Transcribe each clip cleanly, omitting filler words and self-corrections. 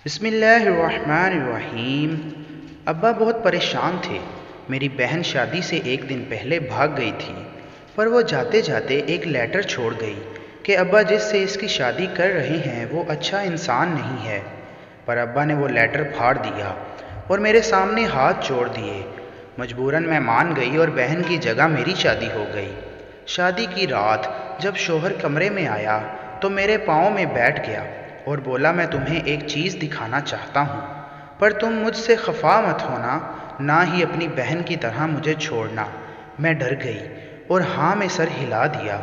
بسم اللہ الرحمن الرحیم۔ ابا بہت پریشان تھے۔ میری بہن شادی سے ایک دن پہلے بھاگ گئی تھی، پر وہ جاتے جاتے ایک لیٹر چھوڑ گئی کہ ابا جس سے اس کی شادی کر رہے ہیں وہ اچھا انسان نہیں ہے۔ پر ابا نے وہ لیٹر پھاڑ دیا اور میرے سامنے ہاتھ جوڑ دیے۔ مجبوراً میں مان گئی اور بہن کی جگہ میری شادی ہو گئی۔ شادی کی رات جب شوہر کمرے میں آیا تو میرے پاؤں میں بیٹھ گیا اور بولا، میں تمہیں ایک چیز دکھانا چاہتا ہوں، پر تم مجھ سے خفا مت ہونا، نہ ہی اپنی بہن کی طرح مجھے چھوڑنا۔ میں ڈر گئی اور ہاں میں سر ہلا دیا۔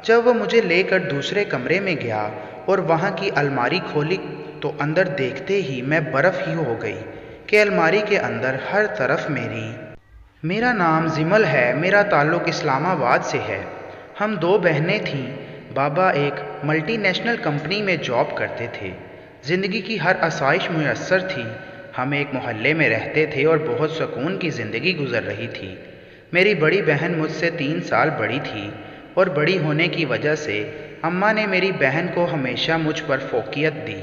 جب وہ مجھے لے کر دوسرے کمرے میں گیا اور وہاں کی الماری کھولی تو اندر دیکھتے ہی میں برف ہی ہو گئی کہ الماری کے اندر ہر طرف میرا نام زمل ہے، میرا تعلق اسلام آباد سے ہے۔ ہم دو بہنیں تھیں۔ بابا ایک ملٹی نیشنل کمپنی میں جاب کرتے تھے۔ زندگی کی ہر آسائش میسر تھی۔ ہم ایک محلے میں رہتے تھے اور بہت سکون کی زندگی گزر رہی تھی۔ میری بڑی بہن مجھ سے 3 سال بڑی تھی اور بڑی ہونے کی وجہ سے اماں نے میری بہن کو ہمیشہ مجھ پر فوقیت دی۔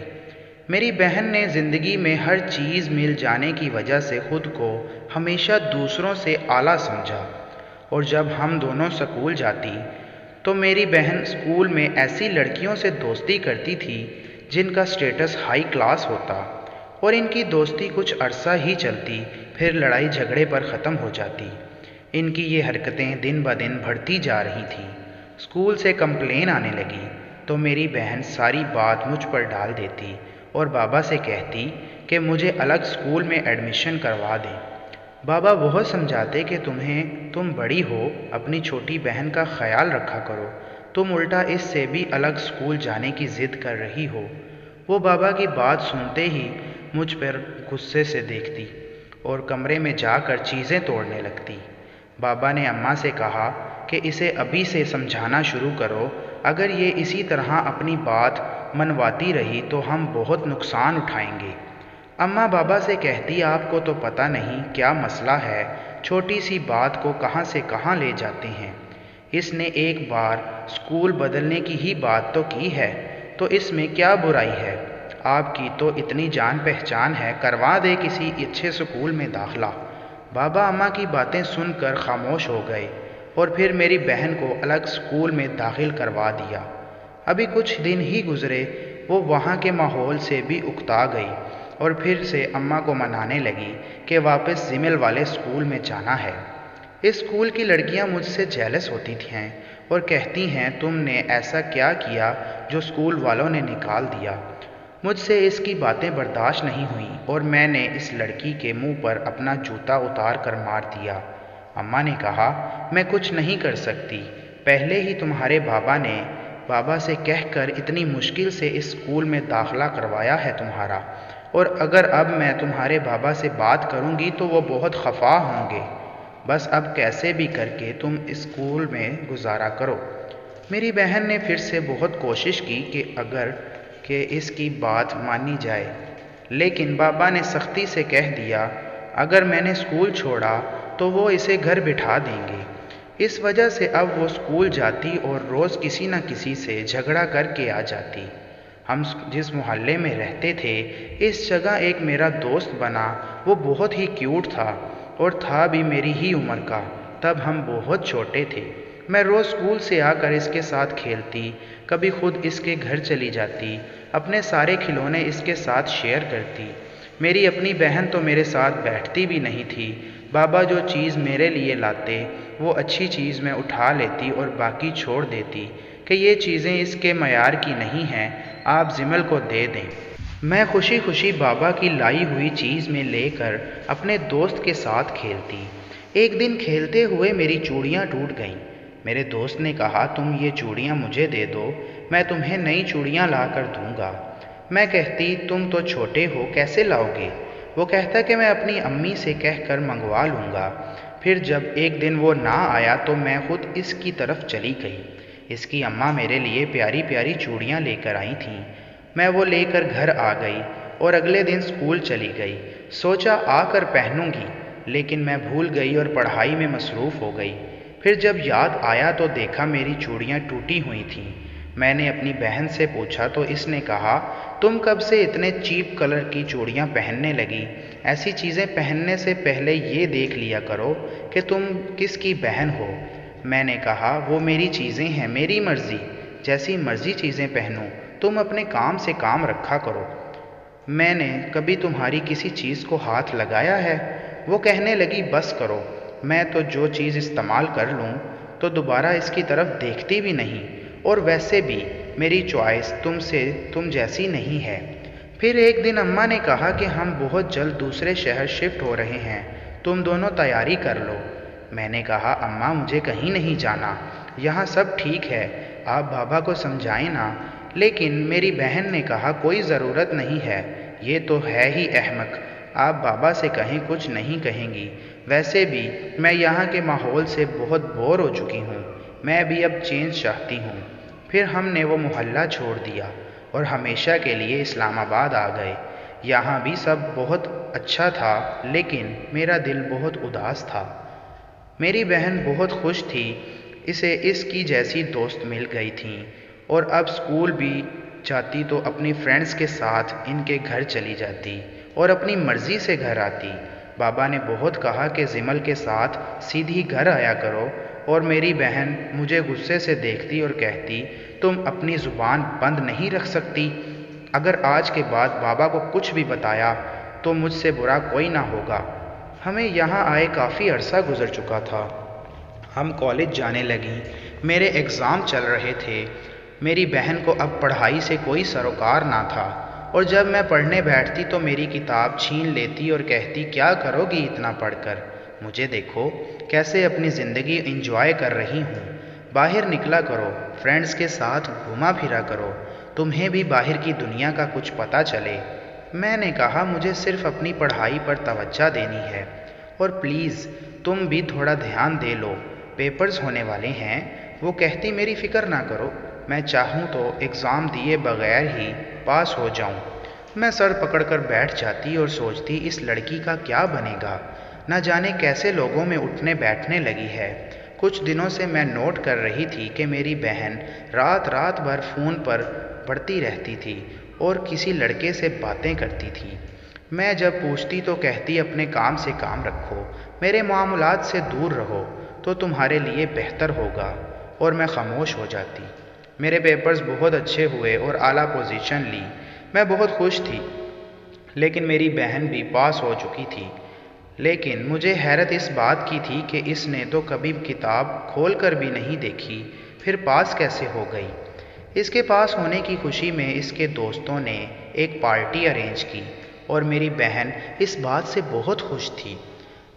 میری بہن نے زندگی میں ہر چیز مل جانے کی وجہ سے خود کو ہمیشہ دوسروں سے اعلیٰ سمجھا، اور جب ہم دونوں سکول جاتی تو میری بہن اسکول میں ایسی لڑکیوں سے دوستی کرتی تھی جن کا سٹیٹس ہائی کلاس ہوتا، اور ان کی دوستی کچھ عرصہ ہی چلتی، پھر لڑائی جھگڑے پر ختم ہو جاتی۔ ان کی یہ حرکتیں دن بدن بڑھتی جا رہی تھیں۔ اسکول سے کمپلین آنے لگی تو میری بہن ساری بات مجھ پر ڈال دیتی اور بابا سے کہتی کہ مجھے الگ اسکول میں ایڈمیشن کروا دیں۔ بابا بہت سمجھاتے کہ تم بڑی ہو، اپنی چھوٹی بہن کا خیال رکھا کرو، تم الٹا اس سے بھی الگ اسکول جانے کی ضد کر رہی ہو۔ وہ بابا کی بات سنتے ہی مجھ پر غصے سے دیکھتی اور کمرے میں جا کر چیزیں توڑنے لگتی۔ بابا نے اماں سے کہا کہ اسے ابھی سے سمجھانا شروع کرو، اگر یہ اسی طرح اپنی بات منواتی رہی تو ہم بہت نقصان اٹھائیں گے۔ اماں بابا سے کہتی، آپ کو تو پتہ نہیں کیا مسئلہ ہے، چھوٹی سی بات کو کہاں سے کہاں لے جاتے ہیں۔ اس نے ایک بار اسکول بدلنے کی ہی بات تو کی ہے، تو اس میں کیا برائی ہے؟ آپ کی تو اتنی جان پہچان ہے، کروا دے کسی اچھے اسکول میں داخلہ۔ بابا اماں کی باتیں سن کر خاموش ہو گئے اور پھر میری بہن کو الگ اسکول میں داخل کروا دیا۔ ابھی کچھ دن ہی گزرے، وہ وہاں کے ماحول سے بھی اکتا گئی اور پھر سے اماں کو منانے لگی کہ واپس زمل والے اسکول میں جانا ہے۔ اس اسکول کی لڑکیاں مجھ سے جیلس ہوتی ہیں اور کہتی ہیں، تم نے ایسا کیا کیا جو اسکول والوں نے نکال دیا؟ مجھ سے اس کی باتیں برداشت نہیں ہوئیں اور میں نے اس لڑکی کے منہ پر اپنا جوتا اتار کر مار دیا۔ اماں نے کہا، میں کچھ نہیں کر سکتی، پہلے ہی تمہارے بابا نے بابا سے کہہ کر اتنی مشکل سے اس اسکول میں داخلہ کروایا ہے تمہارا، اور اگر اب میں تمہارے بابا سے بات کروں گی تو وہ بہت خفا ہوں گے۔ بس اب کیسے بھی کر کے تم اسکول میں گزارا کرو۔ میری بہن نے پھر سے بہت کوشش کی کہ اس کی بات مانی جائے، لیکن بابا نے سختی سے کہہ دیا، اگر میں نے اسکول چھوڑا تو وہ اسے گھر بٹھا دیں گے۔ اس وجہ سے اب وہ اسکول جاتی اور روز کسی نہ کسی سے جھگڑا کر کے آ جاتی۔ ہم جس محلے میں رہتے تھے، اس جگہ ایک میرا دوست بنا، وہ بہت ہی کیوٹ تھا اور تھا بھی میری ہی عمر کا، تب ہم بہت چھوٹے تھے۔ میں روز اسکول سے آ کر اس کے ساتھ کھیلتی، کبھی خود اس کے گھر چلی جاتی، اپنے سارے کھلونے اس کے ساتھ شیئر کرتی۔ میری اپنی بہن تو میرے ساتھ بیٹھتی بھی نہیں تھی۔ بابا جو چیز میرے لیے لاتے وہ اچھی چیز میں اٹھا لیتی اور باقی چھوڑ دیتی کہ یہ چیزیں اس کے معیار کی نہیں ہیں، آپ زمل کو دے دیں۔ میں خوشی خوشی بابا کی لائی ہوئی چیز میں لے کر اپنے دوست کے ساتھ کھیلتی۔ ایک دن کھیلتے ہوئے میری چوڑیاں ٹوٹ گئیں۔ میرے دوست نے کہا، تم یہ چوڑیاں مجھے دے دو، میں تمہیں نئی چوڑیاں لا کر دوں گا۔ میں کہتی، تم تو چھوٹے ہو، کیسے لاؤ گے؟ وہ کہتا کہ میں اپنی امی سے کہہ کر منگوا لوں گا۔ پھر جب ایک دن وہ نہ آیا تو میں خود اس کی طرف چلی گئی۔ اس کی اماں میرے لیے پیاری پیاری چوڑیاں لے کر آئی تھیں۔ میں وہ لے کر گھر آ گئی اور اگلے دن اسکول چلی گئی۔ سوچا آ کر پہنوں گی، لیکن میں بھول گئی اور پڑھائی میں مصروف ہو گئی۔ پھر جب یاد آیا تو دیکھا میری چوڑیاں ٹوٹی ہوئی تھیں۔ میں نے اپنی بہن سے پوچھا تو اس نے کہا تم کب سے اتنے چیپ کلر کی چوڑیاں پہننے لگی؟ ایسی چیزیں پہننے سے پہلے یہ دیکھ لیا کرو کہ تم کس کی بہن ہو۔ میں نے کہا وہ میری چیزیں ہیں، میری مرضی، جیسی مرضی چیزیں پہنوں، تم اپنے کام سے کام رکھا کرو۔ میں نے کبھی تمہاری کسی چیز کو ہاتھ لگایا ہے؟ وہ کہنے لگی بس کرو، میں تو جو چیز استعمال کر لوں تو دوبارہ اس کی طرف دیکھتی بھی نہیں، اور ویسے بھی میری چوائس تم جیسی نہیں ہے۔ پھر ایک دن اماں نے کہا کہ ہم بہت جلد دوسرے شہر شفٹ ہو رہے ہیں، تم دونوں تیاری کر لو۔ میں نے کہا اماں مجھے کہیں نہیں جانا، یہاں سب ٹھیک ہے، آپ بابا کو سمجھائیں نا۔ لیکن میری بہن نے کہا کوئی ضرورت نہیں ہے، یہ تو ہے ہی احمق، آپ بابا سے کہیں کچھ نہیں کہیں گی، ویسے بھی میں یہاں کے ماحول سے بہت بور ہو چکی ہوں، میں بھی اب چینج چاہتی ہوں۔ پھر ہم نے وہ محلہ چھوڑ دیا اور ہمیشہ کے لیے اسلام آباد آ گئے۔ یہاں بھی سب بہت اچھا تھا لیکن میرا دل بہت اداس تھا۔ میری بہن بہت خوش تھی، اسے اس کی جیسی دوست مل گئی تھیں، اور اب اسکول بھی جاتی تو اپنی فرینڈز کے ساتھ ان کے گھر چلی جاتی اور اپنی مرضی سے گھر آتی۔ بابا نے بہت کہا کہ زمل کے ساتھ سیدھی گھر آیا کرو، اور میری بہن مجھے غصے سے دیکھتی اور کہتی تم اپنی زبان بند نہیں رکھ سکتی؟ اگر آج کے بعد بابا کو کچھ بھی بتایا تو مجھ سے برا کوئی نہ ہوگا۔ ہمیں یہاں آئے کافی عرصہ گزر چکا تھا، ہم کالج جانے لگیں، میرے ایگزام چل رہے تھے۔ میری بہن کو اب پڑھائی سے کوئی سروکار نہ تھا، اور جب میں پڑھنے بیٹھتی تو میری کتاب چھین لیتی اور کہتی کیا کرو گی اتنا پڑھ کر؟ مجھے دیکھو کیسے اپنی زندگی انجوائے کر رہی ہوں، باہر نکلا کرو، فرینڈز کے ساتھ گھوما پھرا کرو، تمہیں بھی باہر کی دنیا کا کچھ پتہ چلے۔ میں نے کہا مجھے صرف اپنی پڑھائی پر توجہ دینی ہے، اور پلیز تم بھی تھوڑا دھیان دے لو، پیپرز ہونے والے ہیں۔ وہ کہتی میری فکر نہ کرو، میں چاہوں تو ایگزام دیے بغیر ہی پاس ہو جاؤں۔ میں سر پکڑ کر بیٹھ جاتی اور سوچتی اس لڑکی کا کیا بنے گا، نہ جانے کیسے لوگوں میں اٹھنے بیٹھنے لگی ہے۔ کچھ دنوں سے میں نوٹ کر رہی تھی کہ میری بہن رات بھر فون پر پڑھتی رہتی تھی اور کسی لڑکے سے باتیں کرتی تھی۔ میں جب پوچھتی تو کہتی اپنے کام سے کام رکھو، میرے معاملات سے دور رہو تو تمہارے لیے بہتر ہوگا، اور میں خاموش ہو جاتی۔ میرے پیپرز بہت اچھے ہوئے اور اعلیٰ پوزیشن لی، میں بہت خوش تھی، لیکن میری بہن بھی پاس ہو چکی تھی۔ لیکن مجھے حیرت اس بات کی تھی کہ اس نے تو کبھی کتاب کھول کر بھی نہیں دیکھی، پھر پاس کیسے ہو گئی؟ اس کے پاس ہونے کی خوشی میں اس کے دوستوں نے ایک پارٹی ارینج کی، اور میری بہن اس بات سے بہت خوش تھی۔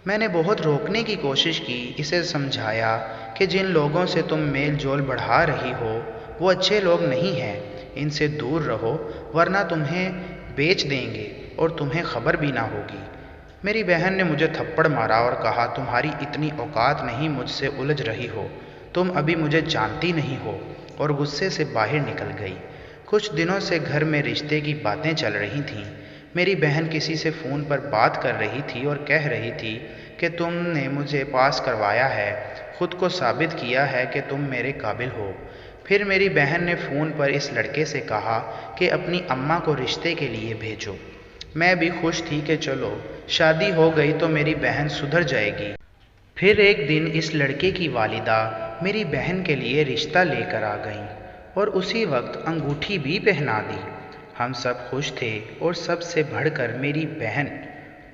میں نے بہت روکنے کی کوشش کی، اسے سمجھایا کہ جن لوگوں سے تم میل جول بڑھا رہی ہو وہ اچھے لوگ نہیں ہیں، ان سے دور رہو ورنہ تمہیں بیچ دیں گے اور تمہیں خبر بھی نہ ہوگی۔ میری بہن نے مجھے تھپڑ مارا اور کہا تمہاری اتنی اوقات نہیں مجھ سے الجھ رہی ہو، تم ابھی مجھے جانتی نہیں ہو، اور غصے سے باہر نکل گئی۔ کچھ دنوں سے گھر میں رشتے کی باتیں چل رہی تھیں۔ میری بہن کسی سے فون پر بات کر رہی تھی اور کہہ رہی تھی کہ تم نے مجھے پاس کروایا ہے، خود کو ثابت کیا ہے کہ تم میرے قابل ہو۔ پھر میری بہن نے فون پر اس لڑکے سے کہا کہ اپنی اماں کو رشتے کے لیے بھیجو۔ میں بھی خوش تھی کہ چلو شادی ہو گئی تو میری بہن سدھر جائے گی۔ پھر ایک دن اس لڑکے کی والدہ میری بہن کے لیے رشتہ لے کر آ گئیں، اور اسی وقت انگوٹھی بھی پہنا دی۔ ہم سب خوش تھے، اور سب سے بڑھ کر میری بہن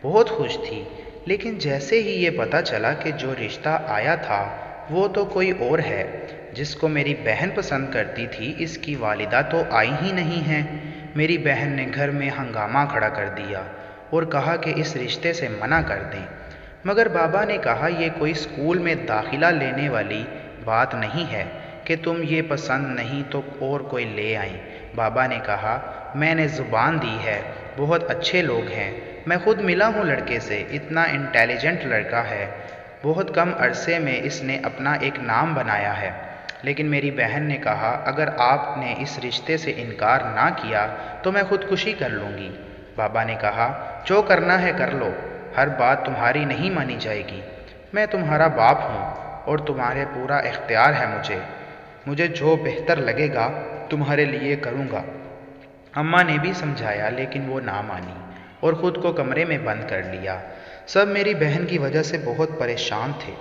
بہت خوش تھی، لیکن جیسے ہی یہ پتہ چلا کہ جو رشتہ آیا تھا وہ تو کوئی اور ہے جس کو میری بہن پسند کرتی تھی، اس کی والدہ تو آئی ہی نہیں ہے۔ میری بہن نے گھر میں ہنگامہ کھڑا کر دیا اور کہا کہ اس رشتے سے منع کر دیں، مگر بابا نے کہا یہ کوئی اسکول میں داخلہ لینے والی بات نہیں ہے کہ تم یہ پسند نہیں تو اور کوئی لے آئیں۔ بابا نے کہا میں نے زبان دی ہے، بہت اچھے لوگ ہیں، میں خود ملا ہوں لڑکے سے، اتنا انٹیلیجنٹ لڑکا ہے، بہت کم عرصے میں اس نے اپنا ایک نام بنایا ہے۔ لیکن میری بہن نے کہا اگر آپ نے اس رشتے سے انکار نہ کیا تو میں خودکشی کر لوں گی۔ بابا نے کہا جو کرنا ہے کر لو، ہر بات تمہاری نہیں مانی جائے گی، میں تمہارا باپ ہوں اور تمہارے پورا اختیار ہے مجھے۔ مجھے جو بہتر لگے گا تمہارے لیے کروں گا۔ اماں نے بھی سمجھایا لیکن وہ نہ مانی اور خود کو کمرے میں بند کر لیا۔ سب میری بہن کی وجہ سے بہت پریشان تھے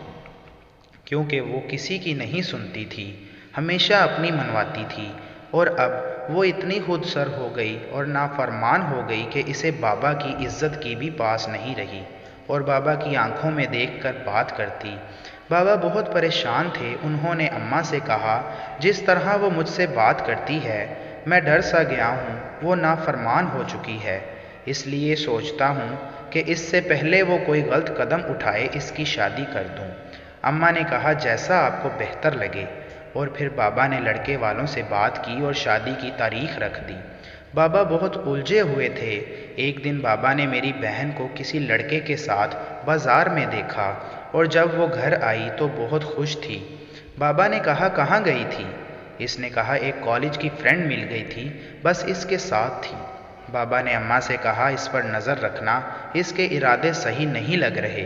کیونکہ وہ کسی کی نہیں سنتی تھی، ہمیشہ اپنی منواتی تھی، اور اب وہ اتنی خود سر ہو گئی اور نافرمان ہو گئی کہ اسے بابا کی عزت کی بھی پاس نہیں رہی اور بابا کی آنکھوں میں دیکھ کر بات کرتی۔ بابا بہت پریشان تھے۔ انہوں نے اماں سے کہا، جس طرح وہ مجھ سے بات کرتی ہے میں ڈر سا گیا ہوں، وہ نافرمان ہو چکی ہے، اس لیے سوچتا ہوں کہ اس سے پہلے وہ کوئی غلط قدم اٹھائے اس کی شادی کر دوں۔ اماں نے کہا جیسا آپ کو بہتر لگے، اور پھر بابا نے لڑکے والوں سے بات کی اور شادی کی تاریخ رکھ دی۔ بابا بہت الجھے ہوئے تھے۔ ایک دن بابا نے میری بہن کو کسی لڑکے کے ساتھ بازار میں دیکھا اور جب وہ گھر آئی تو بہت خوش تھی۔ بابا نے کہا کہاں گئی تھی؟ اس نے کہا ایک کالج کی فرینڈ مل گئی تھی، بس اس کے ساتھ تھی۔ بابا نے اماں سے کہا اس پر نظر رکھنا، اس کے ارادے صحیح نہیں لگ رہے۔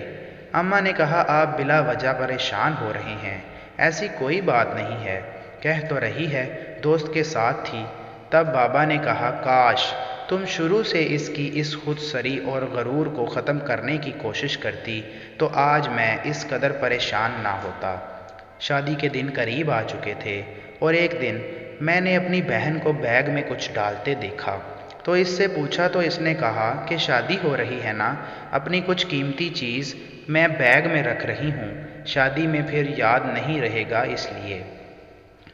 اماں نے کہا آپ بلا وجہ پریشان ہو رہے ہیں، ایسی کوئی بات نہیں ہے، کہہ تو رہی ہے دوست کے ساتھ تھی۔ تب بابا نے کہا کاش تم شروع سے اس کی اس خود سری اور غرور کو ختم کرنے کی کوشش کرتی تو آج میں اس قدر پریشان نہ ہوتا۔ شادی کے دن قریب آ چکے تھے اور ایک دن میں نے اپنی بہن کو بیگ میں کچھ ڈالتے دیکھا تو اس سے پوچھا تو اس نے کہا کہ شادی ہو رہی ہے نا، اپنی کچھ قیمتی چیز میں بیگ میں رکھ رہی ہوں، شادی میں پھر یاد نہیں رہے گا اس لیے۔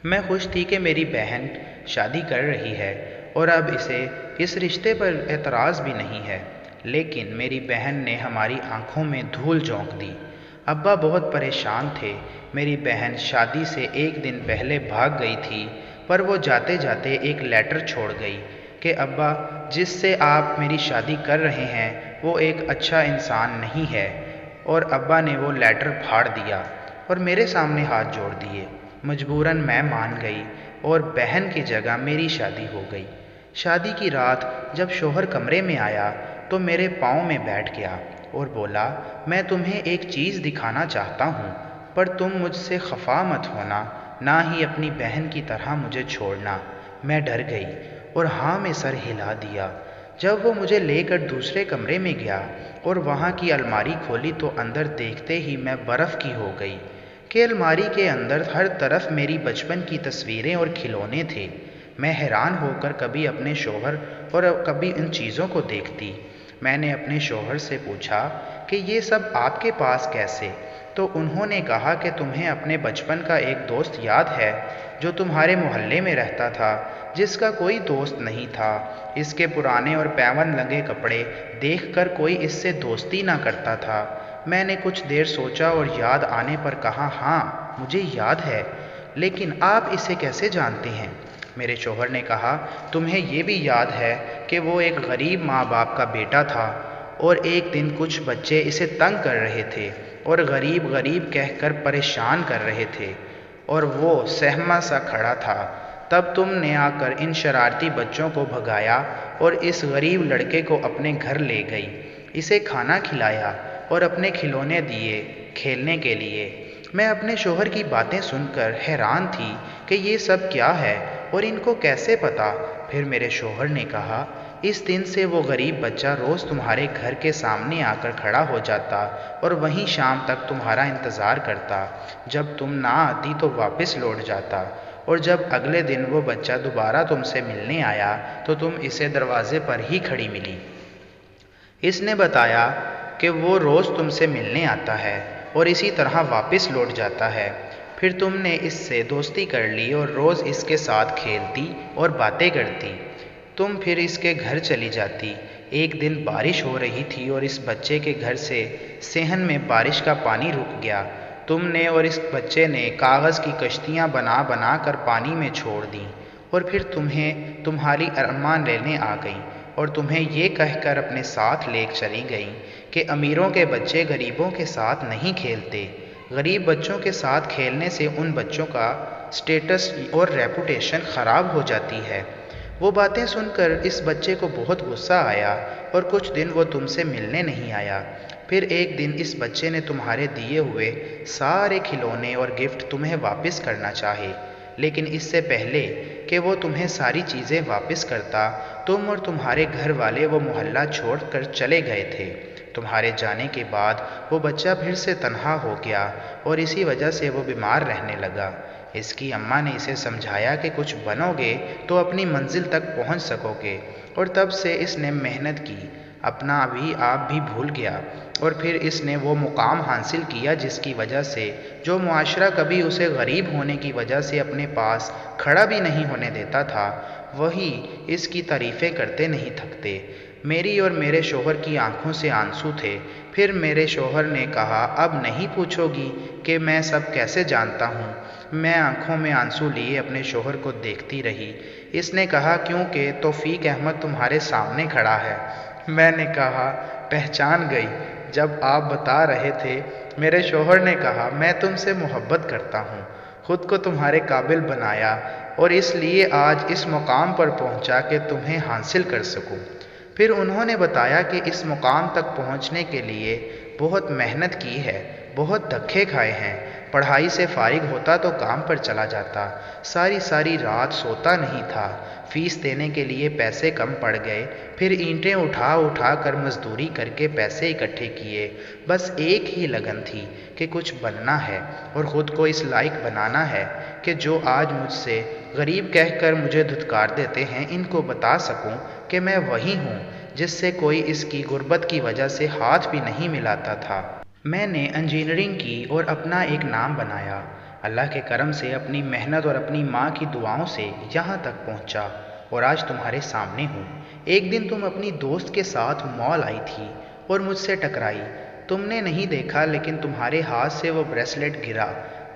میں خوش تھی کہ میری بہن شادی کر رہی ہے اور اب اسے اس رشتے پر اعتراض بھی نہیں ہے، لیکن میری بہن نے ہماری آنکھوں میں دھول جھونک دی۔ ابا بہت پریشان تھے۔ میری بہن شادی سے ایک دن پہلے بھاگ گئی تھی، پر وہ جاتے جاتے ایک لیٹر چھوڑ گئی کہ ابا جس سے آپ میری شادی کر رہے ہیں وہ ایک اچھا انسان نہیں ہے، اور ابا نے وہ لیٹر پھاڑ دیا اور میرے سامنے ہاتھ جوڑ دیے۔ مجبوراً میں مان گئی اور بہن کی جگہ میری شادی ہو گئی۔ شادی کی رات جب شوہر کمرے میں آیا تو میرے پاؤں میں بیٹھ گیا اور بولا میں تمہیں ایک چیز دکھانا چاہتا ہوں، پر تم مجھ سے خفا مت ہونا، نہ ہی اپنی بہن کی طرح مجھے چھوڑنا۔ میں ڈر گئی اور ہاں میں سر ہلا دیا۔ جب وہ مجھے لے کر دوسرے کمرے میں گیا اور وہاں کی الماری کھولی تو اندر دیکھتے ہی میں برف کی ہو گئی کہ الماری کے اندر ہر طرف میری بچپن کی تصویریں اور کھلونے تھے۔ میں حیران ہو کر کبھی اپنے شوہر اور کبھی ان چیزوں کو دیکھتی۔ میں نے اپنے شوہر سے پوچھا کہ یہ سب آپ کے پاس کیسے؟ تو انہوں نے کہا کہ تمہیں اپنے بچپن کا ایک دوست یاد ہے جو تمہارے محلے میں رہتا تھا، جس کا کوئی دوست نہیں تھا۔ اس کے پرانے اور پیون لگے کپڑے دیکھ کر کوئی اس سے دوستی نہ کرتا تھا۔ میں نے کچھ دیر سوچا اور یاد آنے پر کہا ہاں مجھے یاد ہے، لیکن آپ اسے کیسے جانتے ہیں؟ میرے شوہر نے کہا تمہیں یہ بھی یاد ہے کہ وہ ایک غریب ماں باپ کا بیٹا تھا اور ایک دن کچھ بچے اسے تنگ کر رہے تھے اور غریب غریب کہہ کر پریشان کر رہے تھے اور وہ سہما سا کھڑا تھا۔ تب تم نے آ کر ان شرارتی بچوں کو بھگایا اور اس غریب لڑکے کو اپنے گھر لے گئی، اسے کھانا کھلایا اور اپنے کھلونے دیے کھیلنے کے لیے۔ میں اپنے شوہر کی باتیں سن کر حیران تھی کہ یہ سب کیا ہے اور ان کو کیسے پتا۔ پھر میرے شوہر نے کہا اس دن سے وہ غریب بچہ روز تمہارے گھر کے سامنے آ کر کھڑا ہو جاتا اور وہیں شام تک تمہارا انتظار کرتا، جب تم نہ آتی تو واپس لوٹ جاتا، اور جب اگلے دن وہ بچہ دوبارہ تم سے ملنے آیا تو تم اسے دروازے پر ہی کھڑی ملی۔ اس نے بتایا کہ وہ روز تم سے ملنے آتا ہے اور اسی طرح واپس لوٹ جاتا ہے۔ پھر تم نے اس سے دوستی کر لی اور روز اس کے ساتھ کھیلتی اور باتیں کرتی۔ تم پھر اس کے گھر چلی جاتی۔ ایک دن بارش ہو رہی تھی اور اس بچے کے گھر سے صحن میں بارش کا پانی رک گیا۔ تم نے اور اس بچے نے کاغذ کی کشتیاں بنا بنا کر پانی میں چھوڑ دیں، اور پھر تمہیں تمہاری اماں لینے آ گئیں اور تمہیں یہ کہہ کر اپنے ساتھ لے چلی گئیں کہ امیروں کے بچے غریبوں کے ساتھ نہیں کھیلتے، غریب بچوں کے ساتھ کھیلنے سے ان بچوں کا سٹیٹس اور ریپوٹیشن خراب ہو جاتی ہے۔ وہ باتیں سن کر اس بچے کو بہت غصہ آیا اور کچھ دن وہ تم سے ملنے نہیں آیا۔ پھر ایک دن اس بچے نے تمہارے دیے ہوئے سارے کھلونے اور گفٹ تمہیں واپس کرنا چاہے۔ لیکن اس سے پہلے کہ وہ تمہیں ساری چیزیں واپس کرتا، تم اور تمہارے گھر والے وہ محلہ چھوڑ کر چلے گئے تھے۔ تمہارے جانے کے بعد وہ بچہ پھر سے تنہا ہو گیا اور اسی وجہ سے وہ بیمار رہنے لگا۔ اس کی اماں نے اسے سمجھایا کہ کچھ بنو گے تو اپنی منزل تک پہنچ سکو گے، اور تب سے اس نے محنت کی، اپنا بھی آپ بھی بھول گیا، اور پھر اس نے وہ مقام حاصل کیا جس کی وجہ سے جو معاشرہ کبھی اسے غریب ہونے کی وجہ سے اپنے پاس کھڑا بھی نہیں ہونے دیتا تھا، وہی اس کی تعریفیں کرتے نہیں تھکتے۔ میری اور میرے شوہر کی آنکھوں سے آنسو تھے۔ پھر میرے شوہر نے کہا، اب نہیں پوچھو گی کہ میں سب کیسے جانتا ہوں؟ میں آنکھوں میں آنسو لیے اپنے شوہر کو دیکھتی رہی۔ اس نے کہا، کیونکہ توفیق احمد تمہارے سامنے کھڑا ہے۔ میں نے کہا، پہچان گئی جب آپ بتا رہے تھے۔ میرے شوہر نے کہا، میں تم سے محبت کرتا ہوں، خود کو تمہارے قابل بنایا اور اس لیے آج اس مقام پر پہنچا کہ تمہیں حاصل کر سکوں۔ پھر انہوں نے بتایا کہ اس مقام تک پہنچنے کے لیے بہت محنت کی ہے، بہت دھکے کھائے ہیں۔ پڑھائی سے فارغ ہوتا تو کام پر چلا جاتا، ساری رات سوتا نہیں تھا، فیس دینے کے لیے پیسے کم پڑ گئے، پھر اینٹیں اٹھا کر مزدوری کر کے پیسے اکٹھے کیے۔ بس ایک ہی لگن تھی کہ کچھ بننا ہے اور خود کو اس لائق بنانا ہے کہ جو آج مجھ سے غریب کہہ کر مجھے دھتکار دیتے ہیں، ان کو بتا سکوں کہ میں وہی ہوں جس سے کوئی اس کی غربت کی وجہ سے ہاتھ بھی نہیں ملاتا تھا۔ میں نے انجینئرنگ کی اور اپنا ایک نام بنایا۔ اللہ کے کرم سے اپنی محنت اور اپنی ماں کی دعاؤں سے یہاں تک پہنچا اور آج تمہارے سامنے ہوں۔ ایک دن تم اپنی دوست کے ساتھ مال آئی تھی اور مجھ سے ٹکرائی۔ تم نے نہیں دیکھا لیکن تمہارے ہاتھ سے وہ بریسلیٹ گرا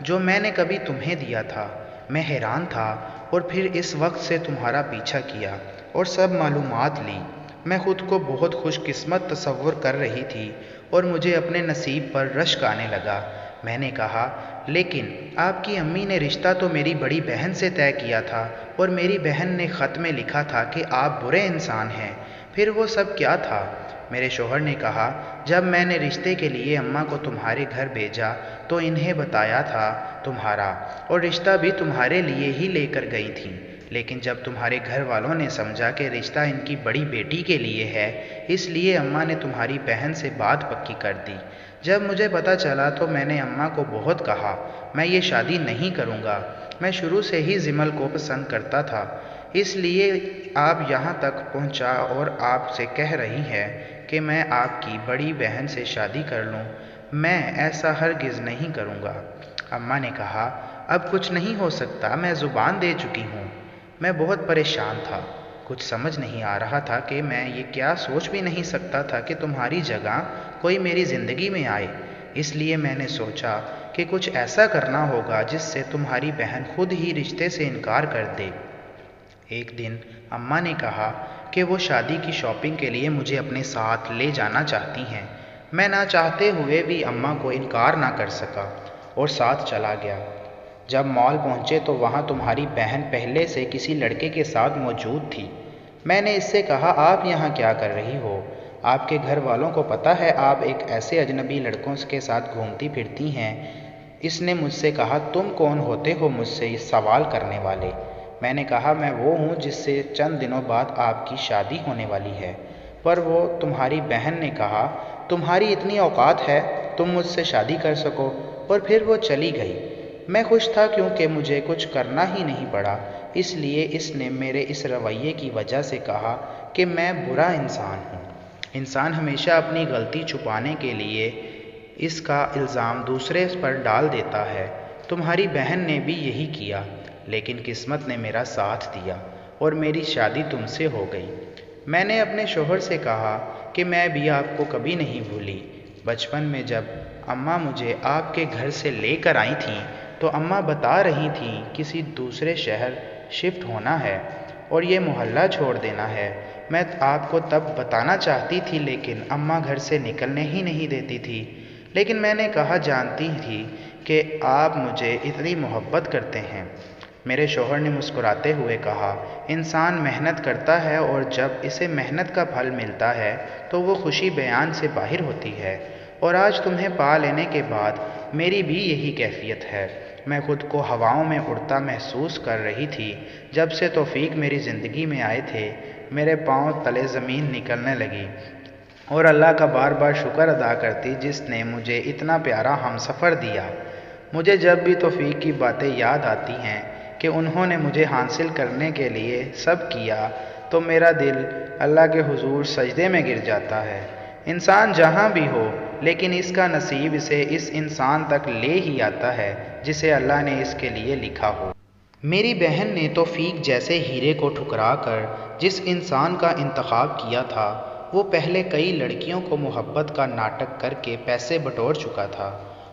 جو میں نے کبھی تمہیں دیا تھا۔ میں حیران تھا اور پھر اس وقت سے تمہارا پیچھا کیا اور سب معلومات لی۔ میں خود کو بہت خوش قسمت تصور کر رہی تھی اور مجھے اپنے نصیب پر رشک آنے لگا۔ میں نے کہا، لیکن آپ کی امی نے رشتہ تو میری بڑی بہن سے طے کیا تھا اور میری بہن نے خط میں لکھا تھا کہ آپ برے انسان ہیں۔ پھر وہ سب کیا تھا؟ میرے شوہر نے کہا، جب میں نے رشتے کے لیے اماں کو تمہارے گھر بھیجا تو انہیں بتایا تھا تمہارا، اور رشتہ بھی تمہارے لیے ہی لے کر گئی تھیں، لیکن جب تمہارے گھر والوں نے سمجھا کہ رشتہ ان کی بڑی بیٹی کے لیے ہے، اس لیے اماں نے تمہاری بہن سے بات پکی کر دی۔ جب مجھے پتہ چلا تو میں نے اماں کو بہت کہا، میں یہ شادی نہیں کروں گا۔ میں شروع سے ہی جمل کو پسند کرتا تھا، اس لیے آپ یہاں تک پہنچا اور آپ سے کہہ رہی ہے کہ میں آپ کی بڑی بہن سے شادی کر لوں۔ میں ایسا ہرگز نہیں کروں گا۔ اماں نے کہا، اب کچھ نہیں ہو سکتا، میں زبان دے چکی ہوں۔ میں بہت پریشان تھا، کچھ سمجھ نہیں آ رہا تھا کہ میں یہ کیا، سوچ بھی نہیں سکتا تھا کہ تمہاری جگہ کوئی میری زندگی میں آئے۔ اس لیے میں نے سوچا کہ کچھ ایسا کرنا ہوگا جس سے تمہاری بہن خود ہی رشتے سے انکار کر دے۔ ایک دن اماں نے کہا کہ وہ شادی کی شاپنگ کے لیے مجھے اپنے ساتھ لے جانا چاہتی ہیں۔ میں نہ چاہتے ہوئے بھی اماں کو انکار نہ کر سکا اور ساتھ چلا گیا۔ جب مال پہنچے تو وہاں تمہاری بہن پہلے سے کسی لڑکے کے ساتھ موجود تھی۔ میں نے اس سے کہا، آپ یہاں کیا کر رہی ہو؟ آپ کے گھر والوں کو پتہ ہے آپ ایک ایسے اجنبی لڑکوں کے ساتھ گھومتی پھرتی ہیں؟ اس نے مجھ سے کہا، تم کون ہوتے ہو مجھ سے یہ سوال کرنے والے؟ میں نے کہا، میں وہ ہوں جس سے چند دنوں بعد آپ کی شادی ہونے والی ہے۔ پر وہ تمہاری بہن نے کہا، تمہاری اتنی اوقات ہے تم مجھ سے شادی کر سکو، اور پھر وہ چلی گئی۔ میں خوش تھا کیونکہ مجھے کچھ کرنا ہی نہیں پڑا، اس لیے اس نے میرے اس رویے کی وجہ سے کہا کہ میں برا انسان ہوں۔ انسان ہمیشہ اپنی غلطی چھپانے کے لیے اس کا الزام دوسرے پر ڈال دیتا ہے۔ تمہاری بہن نے بھی یہی کیا، لیکن قسمت نے میرا ساتھ دیا اور میری شادی تم سے ہو گئی۔ میں نے اپنے شوہر سے کہا کہ میں بھی آپ کو کبھی نہیں بھولی۔ بچپن میں جب اماں مجھے آپ کے گھر سے لے کر آئی تھیں تو اماں بتا رہی تھیں کسی دوسرے شہر شفٹ ہونا ہے اور یہ محلہ چھوڑ دینا ہے۔ میں آپ کو تب بتانا چاہتی تھی لیکن اماں گھر سے نکلنے ہی نہیں دیتی تھی۔ لیکن میں نے کہا، جانتی تھی کہ آپ مجھے اتنی محبت کرتے ہیں۔ میرے شوہر نے مسکراتے ہوئے کہا، انسان محنت کرتا ہے اور جب اسے محنت کا پھل ملتا ہے تو وہ خوشی بیان سے باہر ہوتی ہے، اور آج تمہیں پا لینے کے بعد میری بھی یہی کیفیت ہے۔ میں خود کو ہواؤں میں اڑتا محسوس کر رہی تھی۔ جب سے توفیق میری زندگی میں آئے تھے میرے پاؤں تلے زمین نکلنے لگی اور اللہ کا بار بار شکر ادا کرتی جس نے مجھے اتنا پیارا ہمسفر دیا۔ مجھے جب بھی توفیق کی باتیں یاد آتی ہیں کہ انہوں نے مجھے حاصل کرنے کے لیے سب کیا تو میرا دل اللہ کے حضور سجدے میں گر جاتا ہے۔ انسان جہاں بھی ہو لیکن اس کا نصیب اسے اس انسان تک لے ہی آتا ہے جسے اللہ نے اس کے لیے لکھا ہو۔ میری بہن نے توفیق جیسے ہیرے کو ٹھکرا کر جس انسان کا انتخاب کیا تھا وہ پہلے کئی لڑکیوں کو محبت کا ناٹک کر کے پیسے بٹور چکا تھا،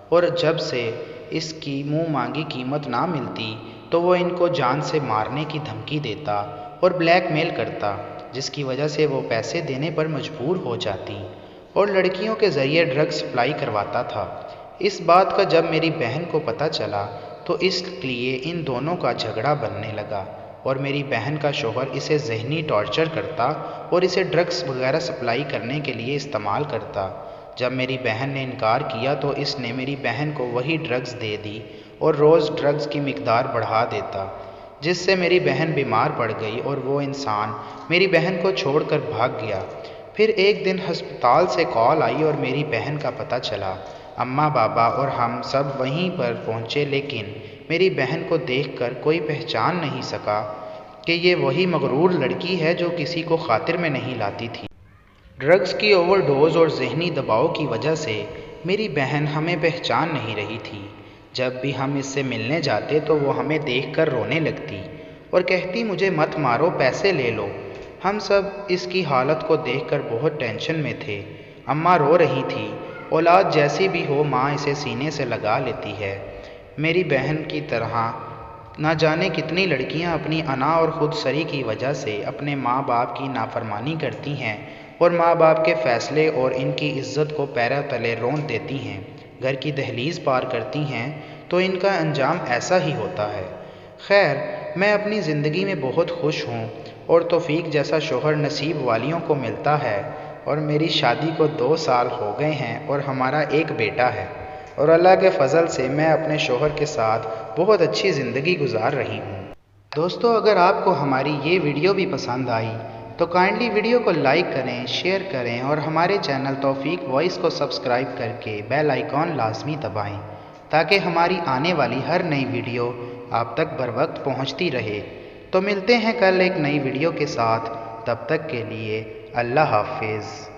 اور جب سے اس کی منہ مانگی قیمت نہ ملتی تو وہ ان کو جان سے مارنے کی دھمکی دیتا اور بلیک میل کرتا، جس کی وجہ سے وہ پیسے دینے پر مجبور ہو جاتی اور لڑکیوں کے ذریعے ڈرگز سپلائی کرواتا تھا۔ اس بات کا جب میری بہن کو پتہ چلا تو اس لیے ان دونوں کا جھگڑا بننے لگا اور میری بہن کا شوہر اسے ذہنی ٹارچر کرتا اور اسے ڈرگز وغیرہ سپلائی کرنے کے لیے استعمال کرتا۔ جب میری بہن نے انکار کیا تو اس نے میری بہن کو وہی ڈرگز دے دی اور روز ڈرگز کی مقدار بڑھا دیتا، جس سے میری بہن بیمار پڑ گئی اور وہ انسان میری بہن کو چھوڑ کر بھاگ گیا۔ پھر ایک دن ہسپتال سے کال آئی اور میری بہن کا پتہ چلا۔ اماں بابا اور ہم سب وہیں پر پہنچے لیکن میری بہن کو دیکھ کر کوئی پہچان نہیں سکا کہ یہ وہی مغرور لڑکی ہے جو کسی کو خاطر میں نہیں لاتی تھی۔ ڈرگز کی اوور ڈوز اور ذہنی دباؤ کی وجہ سے میری بہن ہمیں پہچان نہیں رہی تھی۔ جب بھی ہم اس سے ملنے جاتے تو وہ ہمیں دیکھ کر رونے لگتی اور کہتی مجھے مت مارو، پیسے لے لو۔ ہم سب اس کی حالت کو دیکھ کر بہت ٹینشن میں تھے۔ اماں رو رہی تھی، اولاد جیسی بھی ہو ماں اسے سینے سے لگا لیتی ہے۔ میری بہن کی طرح نہ جانے کتنی لڑکیاں اپنی انا اور خود سری کی وجہ سے اپنے ماں باپ کی نافرمانی کرتی ہیں اور ماں باپ کے فیصلے اور ان کی عزت کو پیروں تلے رونت دیتی ہیں، گھر کی دہلیز پار کرتی ہیں تو ان کا انجام ایسا ہی ہوتا ہے۔ خیر، میں اپنی زندگی میں بہت خوش ہوں اور توفیق جیسا شوہر نصیب والیوں کو ملتا ہے، اور میری شادی کو 2 سال ہو گئے ہیں اور ہمارا ایک بیٹا ہے، اور اللہ کے فضل سے میں اپنے شوہر کے ساتھ بہت اچھی زندگی گزار رہی ہوں۔ دوستو، اگر آپ کو ہماری یہ ویڈیو بھی پسند آئی تو کائنڈلی ویڈیو کو لائک کریں، شیئر کریں اور ہمارے چینل توفیق وائس کو سبسکرائب کر کے بیل آئیکن لازمی دبائیں تاکہ ہماری آنے والی ہر نئی ویڈیو آپ تک بر وقت پہنچتی رہے۔ تو ملتے ہیں کل ایک نئی ویڈیو کے ساتھ، تب تک کے لیے اللہ حافظ۔